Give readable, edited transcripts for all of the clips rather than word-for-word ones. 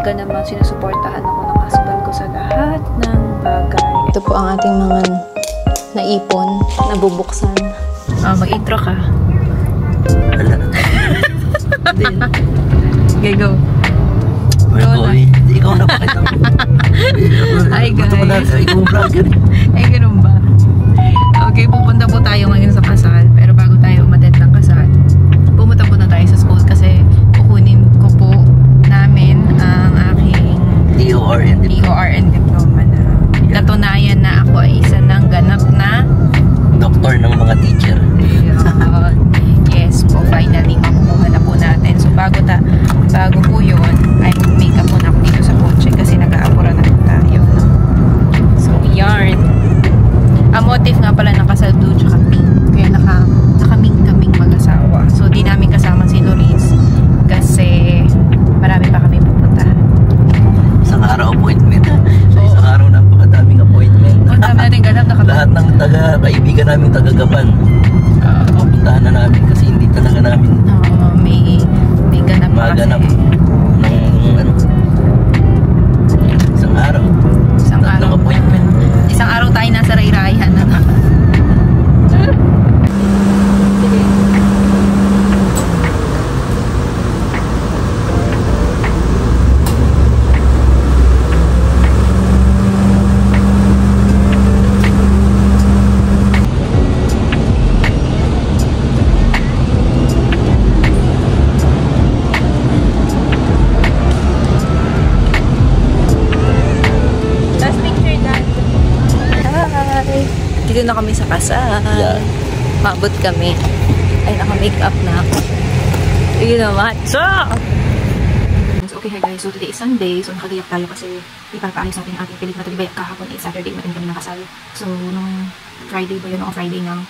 talaga naman sinusuportahan ako ng husband ko sa lahat ng bagay. Ito po ang ating mga naipon, nabubuksan. Mag-intro ka. Wala. Okay, go. Ikaw na pakita mo. Hi guys. Ikaw ang vlogger. Eh, ganun ba? Okay, pupunta po tayo ngayon sa kasal. Pero bago tayo umattend ng kasal, pumunta po na tayo sa school kasi kukunin ko po namin ang aking DOR and diploma na katunayan na ako ay isa ng ganap na doktor ng mga teacher. Yes po, finally makukuha na po natin. So bago po yun, ay make-up po na ako dito sa kotse kasi nag-aapura na po tayo. So yarn. Ang motif nga pala ng kasal blue tsaka pink. Kaya nakaming kaming mag-asawa. So di namin kasama si Loris kasi marami pa kami pupuntahan. Isang araw appointment. So isang araw napakadaming appointment. Ang dami natin ganap. Lahat ng kaibigan namin taga-Gapan. Pupuntahan na namin kasi hindi talaga namin may ganap pa kasi. Maganap ng isang araw. Tatlong appointment. Isang araw tayo nasa ray-rayan na naman. Dito na kami sa kasal. Yeah. Mabot kami. Ay, naka-make up na ako. Yun naman. So, okay, hi guys. So, today is Sunday. So, nakagayak tayo kasi ipapaayos natin ang ating pilit na talibayat kahapon. Saturday, natin kami nakasal. So, nung Friday ba yun? Noong Friday ng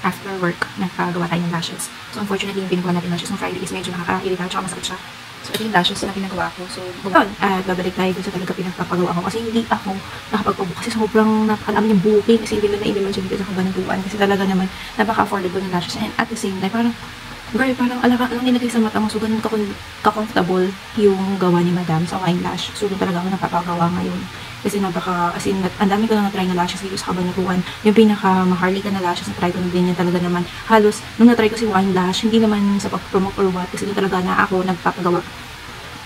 after work, nagpagawa tayo ng lashes. So, unfortunately, yung pinagawa natin lashes ng Friday is medyo nakaka-irita at masakit siya. So, ito yung lashes na pinagawa ko. So, babalik tayo dun sa talaga pinagpapagawa ko. Kasi hindi ako nakapagpabuka. Kasi sobrang napakalaman yung booking. Kasi hindi naman siya dito sa kabanatuan. Kasi talaga naman, napaka-affordable ng lashes. And at the same time, parang, girl, parang alang nilagay sa mata mo. So, ganun ka-comfortable yung gawa ni Madam sa wine lash. So, doon talaga ako napapagawa ngayon. Kasi as in, ang dami ko na na-try na lashes dito sa kabanatuan. Yung pinaka-maharlika na lashes na try ko na din yan talaga naman. Halos, nung na-try ko si wine lash, hindi naman sa pag-promote or what. Kasi doon talaga na ako nagpapagawa.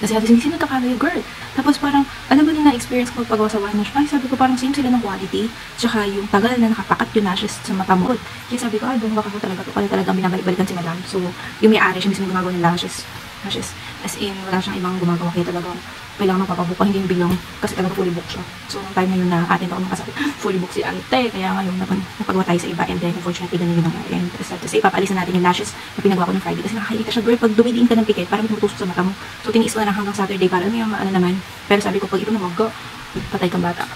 Kasi halos hindi sila nagkakalayo, girl. Tapos parang, alam mo din na-experience ko magpagawa sa wine lash. Ay, sabi ko parang same sila ng quality. Tsaka yung tagal na nakapakat yung lashes sa mata mo. Kaya sabi ko, baka ko talaga. Pala talagang binabalik-balikan si Madam. So, yung may-ari siya mismo gumagawa ng lashes. As in, wala siyang ibang gumagawa. Kaya talagang kailangan mapapabuka, hindi yung biglang kasi talaga fully book siya. So, nung time na yun na atin ako nakasabi, fully book si Ante, kaya ngayon napagawa tayo sa iba, and then unfortunately, ganun yun ang and tapos ipapalisan natin yung lashes na pinagawa ko ng Friday, kasi nakakairita siya, girl, pag dumidiin ka ng pikit, parang tumutusok sa mata mo. So, tiniis ko na hanggang Saturday, para yung naman, pero sabi ko, pag ito namagga, patay kang bata.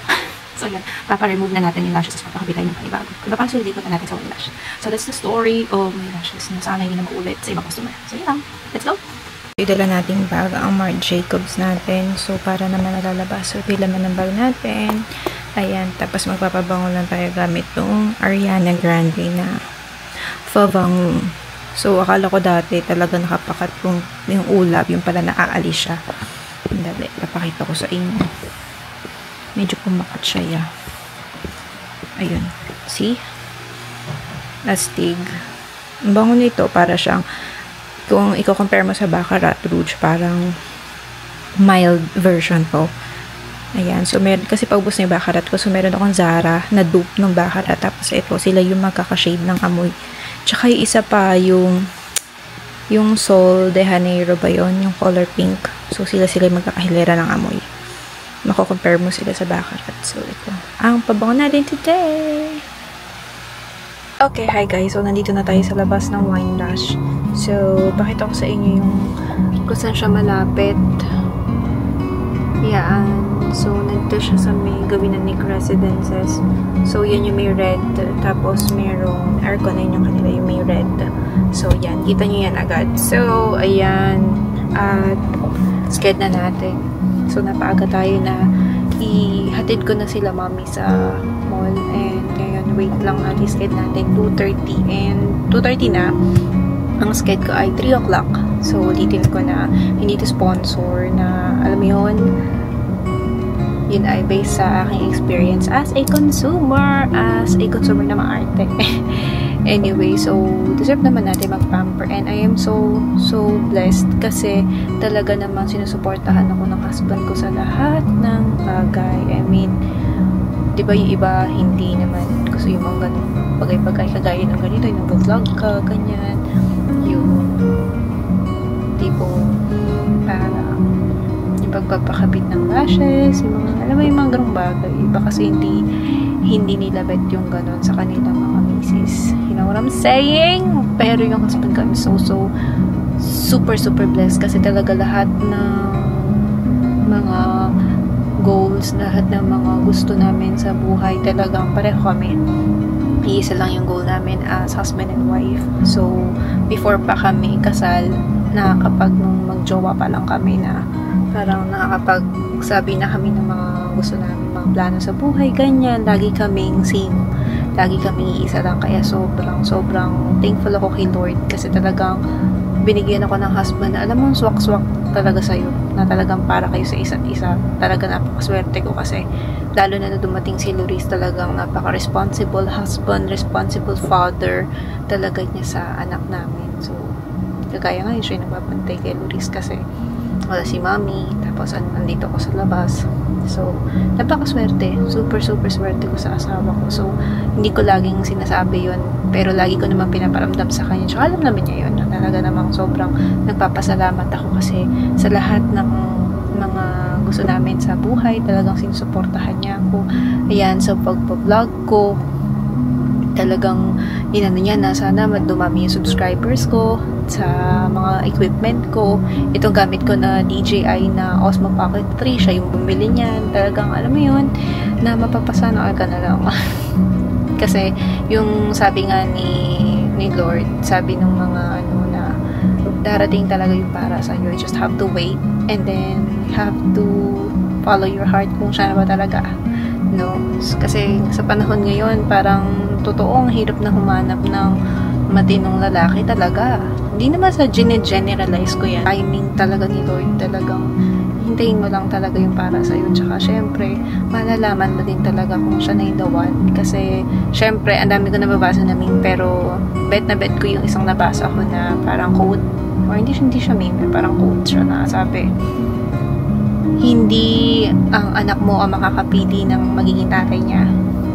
So, yan, papa-remove na natin yung lashes, tapos papakabit tayo ng panibago. Papasolidate ko na natin sa one lash. So, that's the story of my lashes, na sana hindi na maulit sa ibang customer. So, yun lang, let's go! Idala nating bag ang Marc Jacobs natin. So, para naman nalalabas. So, laman ng bag natin. Ayan. Tapos, magpapabango lang tayo gamit itong Ariana Grande na Favang. So, akala ko dati talaga nakapakat yung ulap. Yung pala naaalis siya. Dali. Papakita ko sa inyo. Medyo pumakat siya. Yeah. Ayun. See? Astig. Ang bango nito para siyang kung i-compare mo sa Baccarat Rouge, parang mild version po. Ayan. So, meron, kasi paubos na yung Baccarat ko. So, meron akong Zara na dupe ng Baccarat. Tapos, ito, sila yung magkakashade ng amoy. Tsaka, yung isa pa, yung Sol de Janeiro ba yun? Yung color pink. So, sila yung magkakahilera ng amoy. Mako-compare mo sila sa Baccarat. So, ito. Ang pabango natin today! Okay, hi guys. So, nandito na tayo sa labas ng wine lash. So, pakita ko sa inyo yung kung saan siya malapit. Yan. So, nandito siya sa may gawin ng Nick Residences. So, yan yung may red. Tapos, merong aircon na yun yung kanila yung may red. So, yan. Kita nyo yan agad. So, ayan. At, sked na natin. So, napaaga tayo na ihatid ko na sila mami sa mall. And, ngayon, wait lang natin. Sked natin 2:30 and 2:30 na. Ang sked ko ay 3 o'clock. So, ulitin ko na hindi to sponsor na, alam mo yun, yun ay based sa aking experience as a consumer na maarte. Anyway, so, deserve naman natin mag-pamper. And I am so blessed kasi talaga naman sinusuportahan ako ng husband ko sa lahat ng bagay. I mean, di ba yung iba, hindi naman gusto yung mga ganun bagay-bagay, kagaya ng ganito, yung nag-vlog ka, ganyan. Yung tipo, parang yung pagpapakabit ng lashes, yung mga, alam mo yung mga ganung bagay. Iba kasi hindi nila bet yung ganun sa kanilang mga misis. You know what I'm saying? Pero yung husband ko, I'm so super blessed kasi talaga lahat ng mga goals, lahat ng mga gusto namin sa buhay, talagang pareho kami. Iisa lang yung goal namin as husband and wife. So, before pa kami kasal, nakakapag nung magjowa pa lang kami na parang nakakapagsabi na kami ng mga gusto namin, mga plano sa buhay, ganyan. Lagi kaming same. Lagi kaming iisa lang. Kaya sobrang thankful ako kay Lord kasi talagang binigyan ako ng husband na alam mo, swak-swak talaga sa'yo. Na talagang para kayo sa isa't isa. Talaga napakaswerte ko kasi lalo na dumating si Luis, talagang napaka-responsible husband, responsible father talaga niya sa anak namin. So, kagaya ngayon siya yung nagbabantay kay Luis kasi wala si mami, tapos andito ako sa labas. So, napakaswerte. Super swerte ko sa asawa ko. So, hindi ko laging sinasabi yun, pero lagi ko naman pinaparamdam sa kanya. Tsaka alam naman niya yun. Talaga namang sobrang nagpapasalamat ako kasi sa lahat ng mga gusto namin sa buhay, talagang sinusuportahan niya ako. Ayan, sa pagpa-vlog ko, talagang inano niya na sana dumami yung subscribers ko sa mga equipment ko. Itong gamit ko na DJI na Osmo Pocket 3, siya yung bumili niyan. Talagang alam mo yun, na mapapasana ka na lang. Kasi yung sabi nga ni Lord, sabi ng mga ano na darating talaga yung para sa iyo. You just have to wait and then you have to follow your heart kung siya na ba talaga. No? Kasi sa panahon ngayon, parang totoong hirap na humanap ng matinong lalaki talaga. Hindi naman sa generalize ko yan. Timing talaga ni Lord, talagang hintayin mo lang talaga yung para sa'yo. Tsaka syempre, malalaman mo din talaga kung siya na yung the one. Kasi syempre, ang dami ko nababasa na meme, pero bet ko yung isang nabasa ko na parang quote, or hindi siya meme, parang quote siya na sabi, hindi ang anak mo ang makakapili ng magiging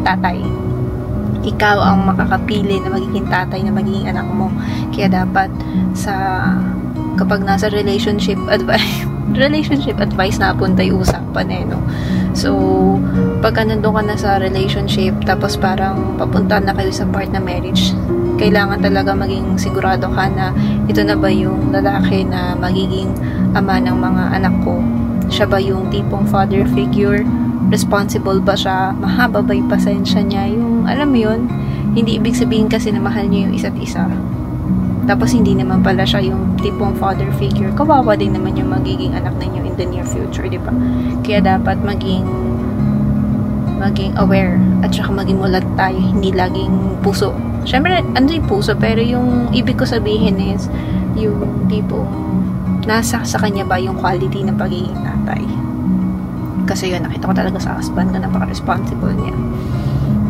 tatay. Ikaw ang makakapili na magiging tatay na magiging anak mo. Kaya dapat kapag nasa relationship advice na punta yung usapan no? So, pagka nandun ka na sa relationship, tapos parang papunta na kayo sa part na marriage, kailangan talaga maging sigurado ka na ito na ba yung lalaki na magiging ama ng mga anak ko. Siya ba yung tipong father figure? Responsible ba siya? Mahaba ba yung pasensya niya? Yung, alam mo yun, hindi ibig sabihin kasi na mahal niyo yung isa't isa. Tapos hindi naman pala siya yung tipong father figure. Kawawa din naman yung magiging anak ninyo in the near future, di ba? Kaya dapat maging aware at saka maging mulat tayo, hindi laging puso. Siyempre, ano yung puso, pero yung ibig ko sabihin is yung tipong nasa sa kanya ba yung quality ng pagiging tatay. Kasi yun, nakita ko talaga sa husband ko, napaka-responsible niya.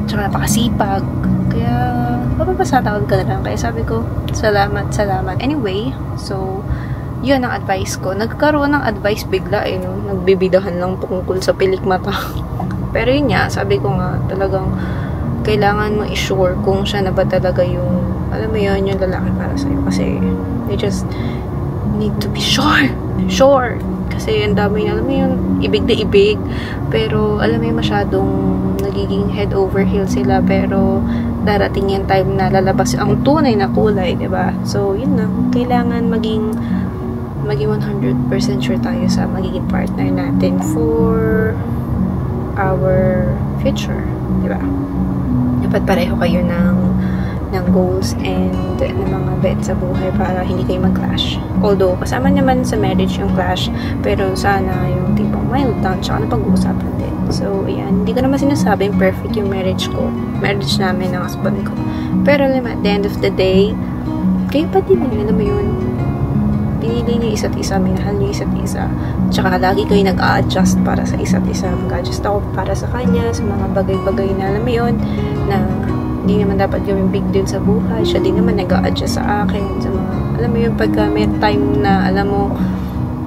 Tsaka napakasipag. Kaya, mapapasatawad ka na lang. Kaya sabi ko, salamat. Anyway, so, yun ang advice ko. Nagkaroon ng advice bigla no? Nagbibidahan lang tungkol sa pilik mata. Pero yun nga, sabi ko nga, talagang kailangan mo i-sure kung siya na ba talaga yung, alam mo yun, yung lalaki para sa'yo. Kasi, they just need to be sure. Kasi ang dami na, alam mo yun, ibig na ibig. Pero, alam mo yun, masyadong nagiging head over heels sila. Pero, darating yung time na lalabas ang tunay na kulay, diba? So, yun na. Kailangan maging 100% sure tayo sa magiging partner natin for our future, diba? Dapat pareho kayo ng goals and ng mga bet sa buhay para hindi kayo mag-clash. Although, kasama naman sa marriage yung clash, pero sana yung tipong mild down, tsaka napag-uusapan din. So, ayan, hindi ko naman sinasabing perfect yung marriage namin ng husband ko. Pero at the end of the day, kayo pa din, alam mo yun. Pinili niyo isa't isa, minahal niyo isa't isa. Tsaka lagi kayo nag-a-adjust para sa isa't isa. Mag-a-adjust ako para sa kanya, sa mga bagay-bagay na alam mo yun, na hindi naman dapat gawing big deal sa buhay. Siya din naman nag-a-adjust sa akin, sa mga, alam mo yun, pagka may time na, alam mo,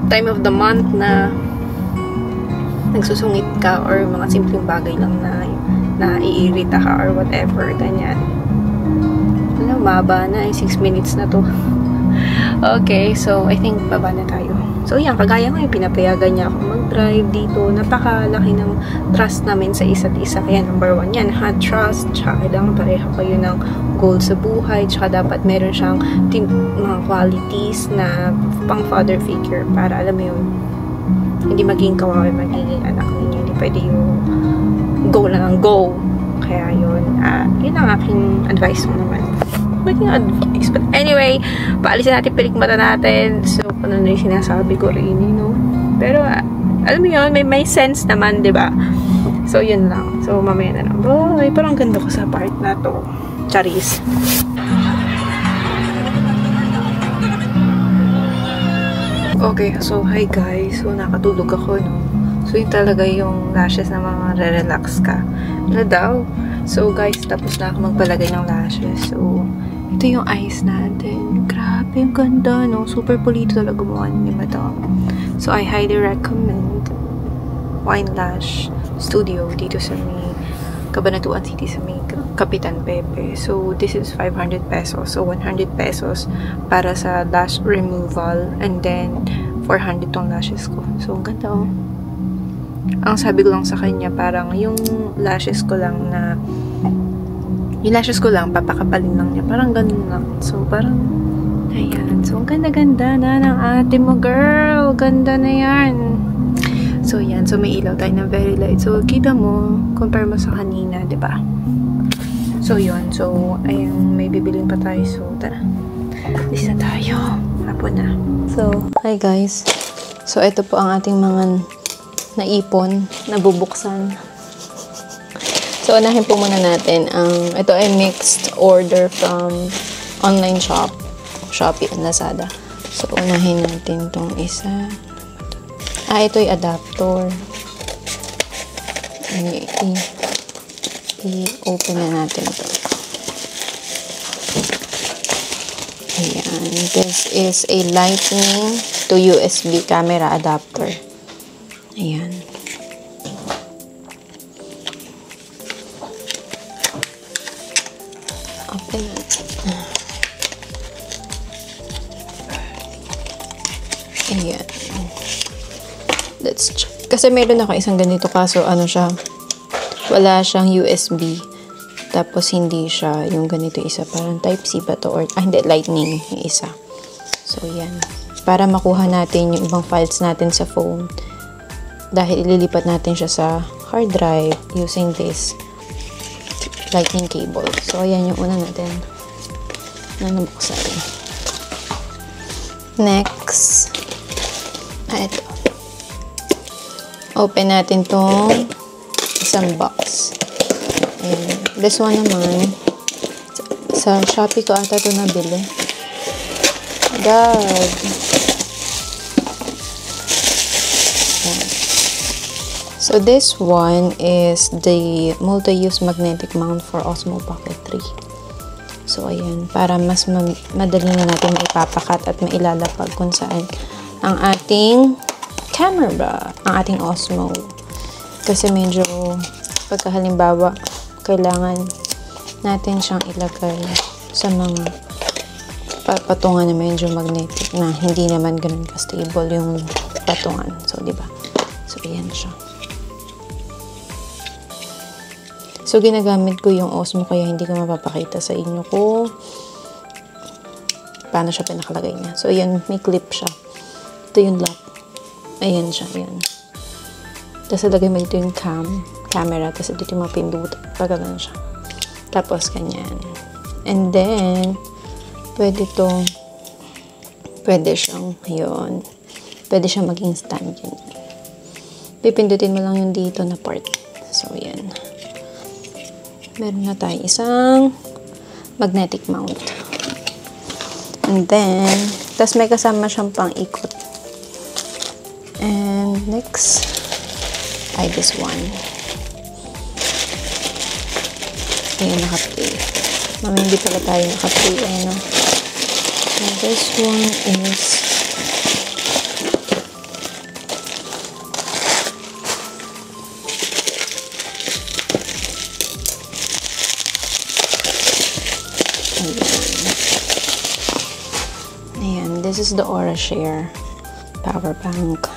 time of the month na nagsusungit ka or mga simpleng bagay lang na iirita ka or whatever, ganyan. Alam, maba na, 6 minutes na to. Okay, so I think baba na tayo. So yan, kagaya mo yung pinapayagan niya ako mag-drive dito. Napakalaki ng trust namin sa isa't isa. Kaya number 1 yan, trust. Tsaka kailangan pareho kayo ng goal sa buhay. Tsaka dapat meron siyang mga qualities na pang father figure para alam mo yun, hindi maging kawawa, magiging anak ninyo. Hindi pwede yung go lang ang go. Kaya yun, yun ang aking advice mo naman. Maging advice. But anyway, paalisin natin pilikmata natin. So, ano na yung sinasabi ko rin, you know. Pero, alam mo yun, may sense naman, diba? So, yun lang. So, mamaya na lang. Bye! Parang ganda ko sa part na to. Charis. Okay, so, hi guys. So, nakatulog ako, no. So, yun talaga yung lashes na mga re-relax ka. Na daw. So, guys, tapos na ako magpalagay ng lashes. So, ito yung eyes natin. Grabe, ang ganda, no? Super pulido talaga gumawa ni Madam. So, I highly recommend Wine Lash Studio dito sa may Cabanatuan City sa may Kapitan Pepe. So, this is 500 pesos. So, 100 pesos para sa lash removal. And then, 400 tong lashes ko. So, ang ganda, oh. Ang sabi ko lang sa kanya, parang yung lashes ko lang na papakapalin lang niya. Parang ganun lang. So, parang, ayan. So, ang ganda-ganda na ng ate mo, girl. Ganda na yan. So, yan. So, may ilaw tayo na very light. So, kita mo, compare mo sa kanina, diba? So, yun. So, ayan. May bibilin pa tayo. So, tara. Alis na tayo. Hapon na. So, hi guys. So, ito po ang ating mga naipon, nabubuksan. So, unahin po muna natin ito ay mixed order from online shop, Shopee and Lazada. So, unahin natin tong isa. Ito ay adapter. I-open na natin ito. Ayan. This is a Lightning to USB camera adapter. Ayan. Open it. Ayan. Let's check. Kasi meron ako isang ganito kaso ano siya, wala siyang USB. Tapos hindi siya yung ganito isa. Parang Type-C ba to? Or, hindi, Lightning yung isa. So, yan. Para makuha natin yung ibang files natin sa phone. Dahil ililipat natin siya sa hard drive using this lightning cable. So, ayan yung una natin na nabuksan. Next. Ito. Open natin tong isang box. Ayan. This one naman, sa Shopee ko ata ito nabili. God. Ayan. So, this one is the multi-use magnetic mount for Osmo Pocket 3. So, ayan. Para mas madali na natin maipapakat at mailalapag kung saan ang ating camera, ang ating Osmo. Kasi medyo, pagkahalimbawa, kailangan natin siyang ilagay sa mga patungan na medyo magnetic na hindi naman ganun ka-stable yung patungan. So, diba? So, ayan siya. So, ginagamit ko yung Osmo kaya hindi ko mapapakita sa inyo kung paano siya pinakalagay niya. So, ayan, may clip siya. Ito yung lock. Ayan siya, ayan. Tapos, lagay mo ito yung camera. Tapos, ito yung mga pindutan. Pagkagan siya. Tapos, ganyan. And then, pwede siyang, ayun. Pwede siyang maging stand yun. Pipindutin mo lang yung dito na part. So, ayan. Meron na tayo isang magnetic mount. And then, tas may kasama siyang pang ikot. And next, ay this one. Ayan, naka-play. Hindi pala tayo naka-play. Ayan, no? And this one is ayan, this is the Aura Share power bank.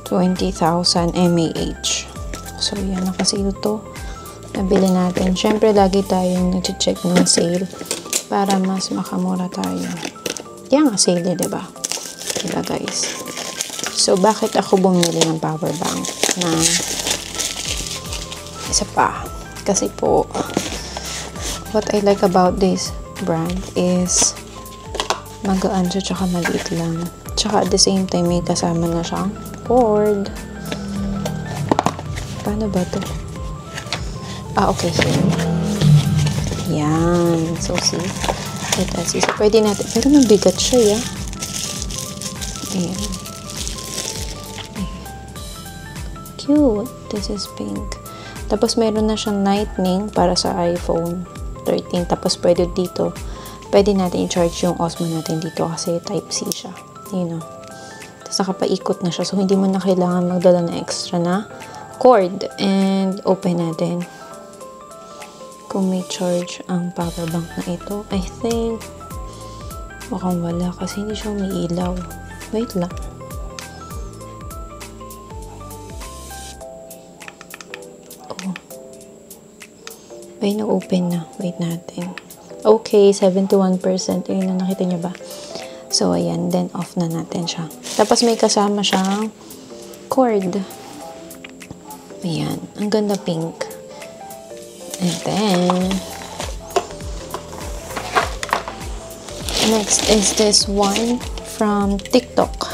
20,000 mAh. So, yan, nakasale to. Nabili natin. Siyempre, lagi tayong nag-check ng sale para mas makamura tayo. Yan nga sale, diba? Diba, guys? So, bakit ako bumili ng power bank na isa pa? Kasi po, what I like about this brand is magaan siya, tsaka maliit lang. Tsaka at the same time, may kasama na siyang cord. Paano ba to? Okay, here. Yan. So, see? So, pwede natin. Pero mabigat siya, ya. Ayan. Cute. This is pink. Tapos, meron na siyang lightning para sa iPhone 13. Tapos, pwede dito. Pwede natin i-charge yung Osmo natin dito kasi Type-C siya. You know. Tapos, nakapaikot na siya. So, hindi mo na kailangan magdala na extra na cord. And, open natin. Kung may charge ang power bank na ito. I think, mukhang wala kasi hindi siya umiilaw. Wait lang. Oh. Ay, na-open na. Wait natin. Okay, 71%. Ayun na, nakita niyo ba? So, ayan. Then, off na natin siya. Tapos, may kasama siyang cord. Ayan. Ang ganda pink. And then, next is this one from TikTok.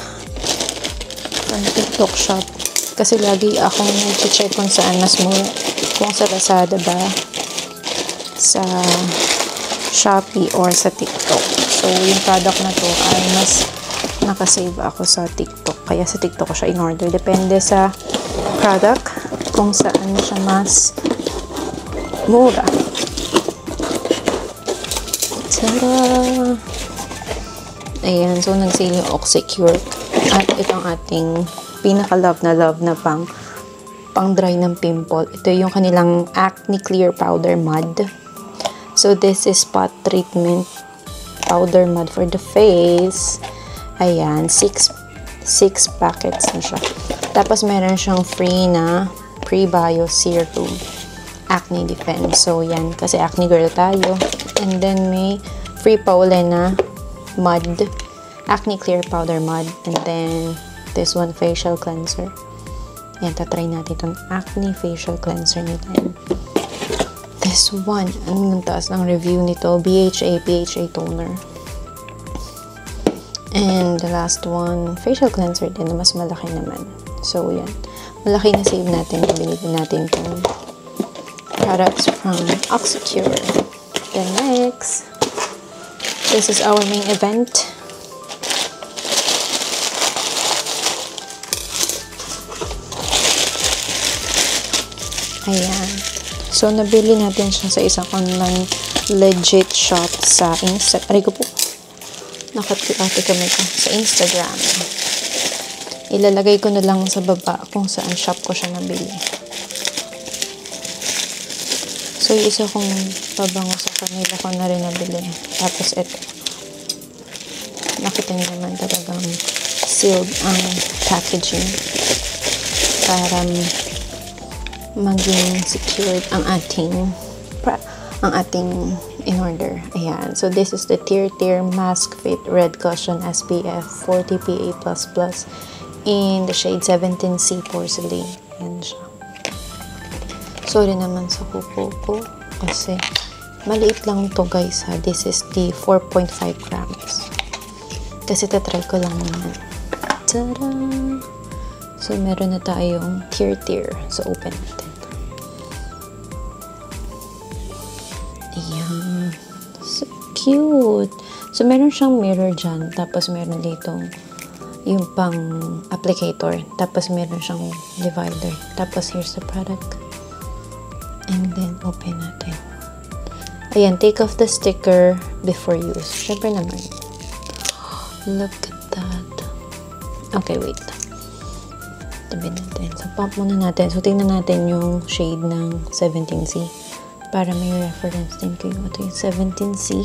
From TikTok shop. Kasi lagi akong nag-check kung saan mas mura. Kung sa Lazada ba, sa Shopee, or sa TikTok. So, yung product na to ay mas nakasave ako sa TikTok. Kaya sa TikTok ko siya in-order. Depende sa product kung saan siya mas mura. Tada! Ayan. So, nag-sale yung Oxycure. At itong ating pinaka-love na pang dry ng pimple. Ito yung kanilang Acne Clear Powder Mud. So, this is spot treatment powder mud for the face. Ayan. 6 packets na siya. Tapos, meron siyang free na pre-bio serum. Acne Defense. So, yan. Kasi acne girl tayo. And then, may free Paula na mud. Acne Clear Powder Mud. And then, this one, facial cleanser. Yan, tatry natin itong acne facial cleanser nito. This one, ang taas ng review nito, BHA toner. And the last one, facial cleanser din na mas malaki naman. So, yan. Malaki na save natin. Binili natin itong products from Oxycure. Then next, this is our main event. Ayan. So, nabili natin siya sa isang online legit shop sa Instagram. Aray ko po. Nakati kami ko sa Instagram. Ilalagay ko na lang sa baba kung saan shop ko siya nabili. So, yung isa kong pabango sa kanila ko na rin nabili. Tapos, ito. Nakita niyo naman talagang sealed ang packaging para maging secured ang ating in-order. Ayan. So, this is the Tear Mask Fit Red Cushion SPF 40 PA++ in the shade 17C Porcelain. Ayan siya. Sorry naman sa kuko ko kasi maliit lang to guys ha. This is the 4.5 grams. Kasi tatry ko lang naman. Tada! So, meron na tayong Tear. So, open natin. Ayan. So cute. So, meron siyang mirror dyan. Tapos, meron ditong yung pang applicator. Tapos, meron siyang divider. Tapos, here's the product. And then, open natin. Ayan, take off the sticker before use. Syempre naman. Look at that. Okay, wait. Tabi natin. So, pump muna natin. So, tingnan natin yung shade ng 17C. Para may reference din kayo. Ito yung 17C.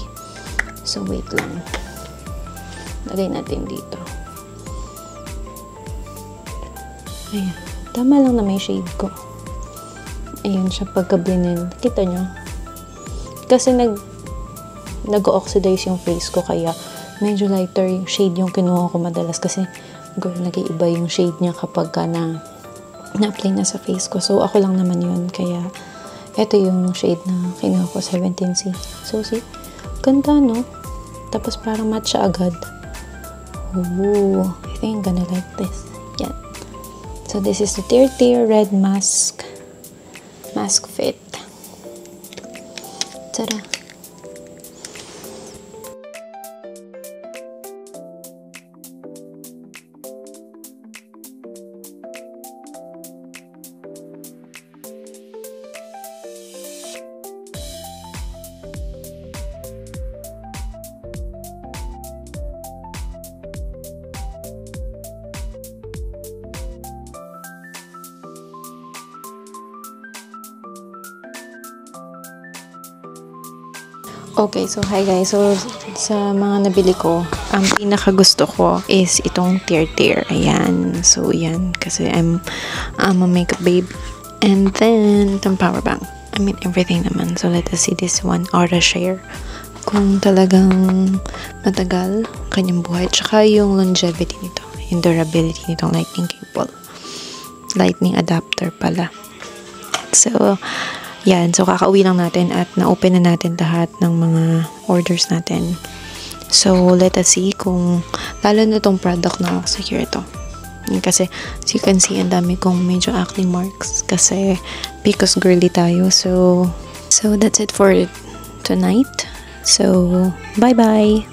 So, wait lang. Lagay natin dito. Ayan. Tama lang na may shade ko. Ayan siya pagka-blinin. Kita nyo? Kasi nag-oxidize yung face ko. Kaya medyo lighter yung shade yung kinuha ko madalas. Kasi girl, nag-iiba yung shade niya kapag na-apply na sa face ko. So, ako lang naman yun. Kaya, ito yung shade na kinuha ko, 17C. So, see? Ganda, no? Tapos, parang match siya agad. Ooh, I think I'm gonna like this. Yan. So, this is the Tear Red Mask Fit. Tada! Okay, so hi guys. So, sa mga nabili ko, ang pinaka-gusto ko is itong Tear. Ayan. So, yan. Kasi I'm a makeup babe. And then, itong power bank. I mean, everything naman. So, let us see this one. Aura Share. Kung talagang matagal kanyang buhay. Tsaka yung longevity nito. Yung durability nitong lightning cable. Lightning adapter pala. So, yan. So, kakauwi lang natin at na-open na natin lahat ng mga orders natin. So, let us see kung lalo na itong product na secure ito. Kasi, as you can see, ang dami kong medyo acne marks kasi because girly tayo. So that's it for tonight. So, bye-bye!